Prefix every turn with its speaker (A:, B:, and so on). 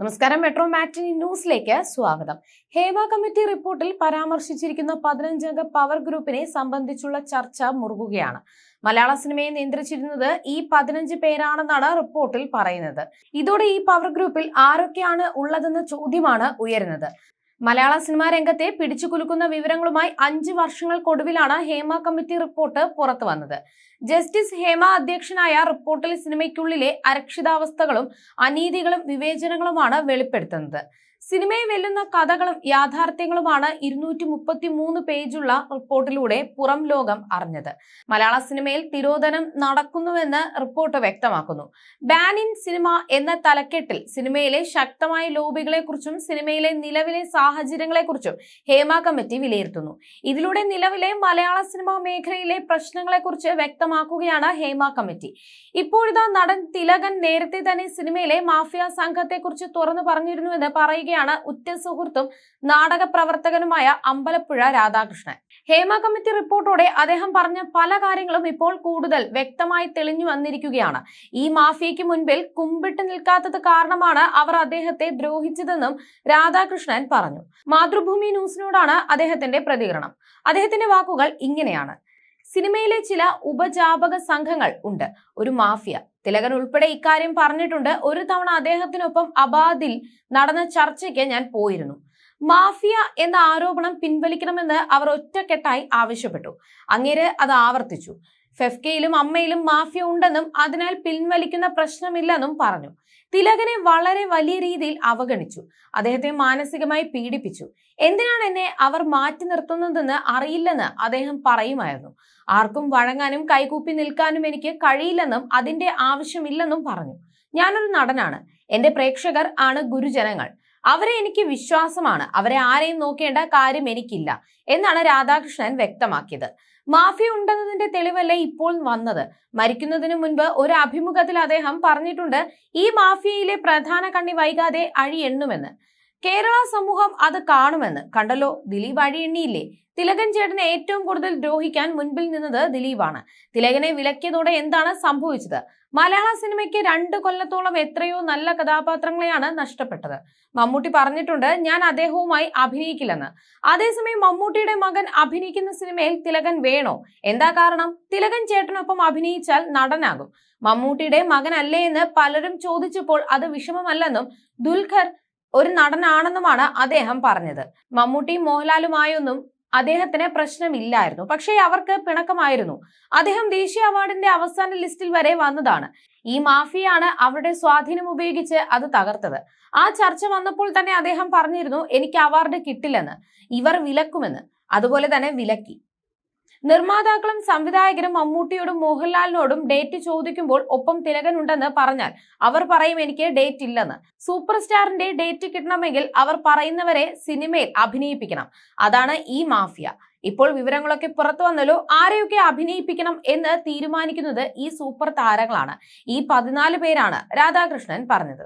A: നമസ്കാരം. മെട്രോ മാറ്റിനി ന്യൂസിലേക്ക് സ്വാഗതം. ഹേമ കമ്മിറ്റി റിപ്പോർട്ടിൽ പരാമർശിച്ചിരിക്കുന്ന 15-അംഗ പവർ ഗ്രൂപ്പിനെ സംബന്ധിച്ചുള്ള ചർച്ച മുറുകുകയാണ്. മലയാള സിനിമയെ നിയന്ത്രിച്ചിരുന്നത് ഈ 15 പേരാണെന്നാണ് റിപ്പോർട്ടിൽ പറയുന്നത്. ഇതോടെ ഈ പവർ ഗ്രൂപ്പിൽ ആരൊക്കെയാണ് ഉള്ളതെന്ന ചോദ്യമാണ് ഉയരുന്നത്. മലയാള സിനിമാ രംഗത്തെ പിടിച്ചുകുലുക്കുന്ന വിവരങ്ങളുമായി 5 വർഷങ്ങൾക്കൊടുവിലാണ് ഹേമ കമ്മിറ്റി റിപ്പോർട്ട് പുറത്തു വന്നത്. ജസ്റ്റിസ് ഹേമ അധ്യക്ഷനായ റിപ്പോർട്ടിൽ സിനിമയ്ക്കുള്ളിലെ അരക്ഷിതാവസ്ഥകളും അനീതികളും വിവേചനങ്ങളുമാണ് വെളിപ്പെടുത്തുന്നത്. സിനിമയെ വെല്ലുന്ന കഥകളും യാഥാർത്ഥ്യങ്ങളുമാണ് 233 പേജുള്ള റിപ്പോർട്ടിലൂടെ പുറം ലോകം അറിഞ്ഞത്. മലയാള സിനിമയിൽ തിരോധനം നടക്കുന്നുവെന്ന് റിപ്പോർട്ട് വ്യക്തമാക്കുന്നു. ബാൻ ഇൻ സിനിമ എന്ന തലക്കെട്ടിൽ സിനിമയിലെ ശക്തമായ ലോബികളെക്കുറിച്ചും സിനിമയിലെ നിലവിലെ സാഹചര്യങ്ങളെക്കുറിച്ചും ഹേമ കമ്മിറ്റി വിലയിരുത്തുന്നു. ഇതിലൂടെ നിലവിലെ മലയാള സിനിമാ മേഖലയിലെ പ്രശ്നങ്ങളെക്കുറിച്ച് വ്യക്തമാക്കുകയാണ് ഹേമ കമ്മിറ്റി. ഇപ്പോഴിതാ നടൻ തിലകൻ നേരത്തെ തന്നെ സിനിമയിലെ മാഫിയ സംഘത്തെക്കുറിച്ച് തുറന്നു പറഞ്ഞിരുന്നുവെന്ന് പറയുകയാണ് ഉറ്റ സുഹൃത്തും നാടക പ്രവർത്തകനുമായ അമ്പലപ്പുഴ രാധാകൃഷ്ണൻ. ഹേമ കമ്മിറ്റി റിപ്പോർട്ടോടെ അദ്ദേഹം പറഞ്ഞ പല കാര്യങ്ങളും ഇപ്പോൾ കൂടുതൽ വ്യക്തമായി തെളിഞ്ഞു വന്നിരിക്കുകയാണ്. ഈ മാഫിയയ്ക്ക് മുൻപിൽ കുമ്പിട്ട് നിൽക്കാത്തത് കാരണമാണ് അവർ അദ്ദേഹത്തെ ദ്രോഹിച്ചതെന്നും രാധാകൃഷ്ണൻ പറഞ്ഞു. മാതൃഭൂമി ന്യൂസിനോടാണ് അദ്ദേഹത്തിന്റെ പ്രതികരണം. അദ്ദേഹത്തിന്റെ വാക്കുകൾ ഇങ്ങനെയാണ്: സിനിമയിലെ ചില ഉപജാപക സംഘങ്ങൾ ഉണ്ട്, ഒരു മാഫിയ. തിലകൻ ഉൾപ്പെടെ ഇക്കാര്യം പറഞ്ഞിട്ടുണ്ട്. ഒരു തവണ അദ്ദേഹത്തിനൊപ്പം അബാദിൽ നടന്ന ചർച്ചയ്ക്ക് ഞാൻ പോയിരുന്നു. മാഫിയ എന്ന ആരോപണം പിൻവലിക്കണമെന്ന് അവർ ഒറ്റക്കെട്ടായി ആവശ്യപ്പെട്ടു. അങ്ങേര് അത് ആവർത്തിച്ചു. ഫെഫ്കയിലും അമ്മയിലും മാഫിയ ഉണ്ടെന്നും അതിനാൽ പിൻവലിക്കുന്ന പ്രശ്നമില്ലെന്നും പറഞ്ഞു. തിലകനെ വളരെ വലിയ രീതിയിൽ അവഗണിച്ചു. അദ്ദേഹത്തെ മാനസികമായി പീഡിപ്പിച്ചു. എന്തിനാണ് എന്നെ അവർ മാറ്റി നിർത്തുന്നതെന്ന് അറിയില്ലെന്ന് അദ്ദേഹം പറയുമായിരുന്നു. ആർക്കും വഴങ്ങാനും കൈകൂപ്പി നിൽക്കാനും എനിക്ക് കഴിയില്ലെന്നും അതിന്റെ ആവശ്യമില്ലെന്നും പറഞ്ഞു. ഞാനൊരു നടനാണ്. എന്റെ പ്രേക്ഷകർ ആണ് ഗുരുജനങ്ങൾ. അവരെ എനിക്ക് വിശ്വാസമാണ്. അവരെ ആരെയും നോക്കേണ്ട കാര്യം എനിക്കില്ല എന്നാണ് രാധാകൃഷ്ണൻ വ്യക്തമാക്കിയത്. മാഫിയ ഉണ്ടെന്നതിന്റെ തെളിവല്ലേ ഇപ്പോൾ വന്നത്. മരിക്കുന്നതിന് മുൻപ് ഒരു അഭിമുഖത്തിൽ അദ്ദേഹം പറഞ്ഞിട്ടുണ്ട്, ഈ മാഫിയയിലെ പ്രധാന കണ്ണി വൈകാതെ അഴിയെണ്ണുമെന്ന്. കേരള സമൂഹം അത് കാണുമെന്ന്. കണ്ടല്ലോ, ദിലീപ് അഴിയെണ്ണിയില്ലേ. തിലകൻ ചേട്ടനെ ഏറ്റവും കൂടുതൽ ദ്രോഹിക്കാൻ മുൻപിൽ നിന്നത് ദിലീപാണ്. തിലകനെ വിലക്കിയതോടെ എന്താണ് സംഭവിച്ചത്? മലയാള സിനിമയ്ക്ക് 2 കൊല്ലത്തോളം എത്രയോ നല്ല കഥാപാത്രങ്ങളെയാണ് നഷ്ടപ്പെട്ടത്. മമ്മൂട്ടി പറഞ്ഞിട്ടുണ്ട്, ഞാൻ അദ്ദേഹവുമായി അഭിനയിക്കില്ലെന്ന്. അതേസമയം മമ്മൂട്ടിയുടെ മകൻ അഭിനയിക്കുന്ന സിനിമയിൽ തിലകൻ വേണോ? എന്താ കാരണം? തിലകൻ ചേട്ടനൊപ്പം അഭിനയിച്ചാൽ നടനാകും. മമ്മൂട്ടിയുടെ മകനല്ലേ എന്ന് പലരും ചോദിച്ചപ്പോൾ അത് വിഷമമല്ലെന്നും ദുൽഖർ ഒരു നടനാണെന്നുമാണ് അദ്ദേഹം പറഞ്ഞത്. മമ്മൂട്ടിയും മോഹൻലാലുമായൊന്നും അദ്ദേഹത്തിന് പ്രശ്നമില്ലായിരുന്നു, പക്ഷേ അവർക്ക് പിണക്കമായിരുന്നു. അദ്ദേഹം ദേശീയ അവാർഡിന്റെ അവസാന ലിസ്റ്റിൽ വരെ വന്നതാണ്. ഈ മാഫിയാണ് അവരുടെ സ്വാധീനം ഉപയോഗിച്ച് അത് തകർത്തത്. ആ ചർച്ച വന്നപ്പോൾ തന്നെ അദ്ദേഹം പറഞ്ഞിരുന്നു, എനിക്ക് അവാർഡ് കിട്ടില്ലെന്ന്. ഇവർ വിലക്കുമെന്ന്. അതുപോലെ തന്നെ വിലക്കി. നിർമ്മാതാക്കളും സംവിധായകരും മമ്മൂട്ടിയോടും മോഹൻലാലിനോടും ഡേറ്റ് ചോദിക്കുമ്പോൾ ഒപ്പം തിലകൻ ഉണ്ടെന്ന് പറഞ്ഞാൽ അവർ പറയും എനിക്ക് ഡേറ്റ് ഇല്ലെന്ന്. സൂപ്പർ സ്റ്റാറിന്റെ ഡേറ്റ് കിട്ടണമെങ്കിൽ അവർ പറയുന്നവരെ സിനിമയിൽ അഭിനയിപ്പിക്കണം. അതാണ് ഈ മാഫിയ. ഇപ്പോൾ വിവരങ്ങളൊക്കെ പുറത്തു വന്നല്ലോ. ആരെയൊക്കെ അഭിനയിപ്പിക്കണം എന്ന് തീരുമാനിക്കുന്നത് ഈ സൂപ്പർ താരങ്ങളാണ്. ഈ 14 പേരാണ് രാധാകൃഷ്ണൻ പറഞ്ഞത്.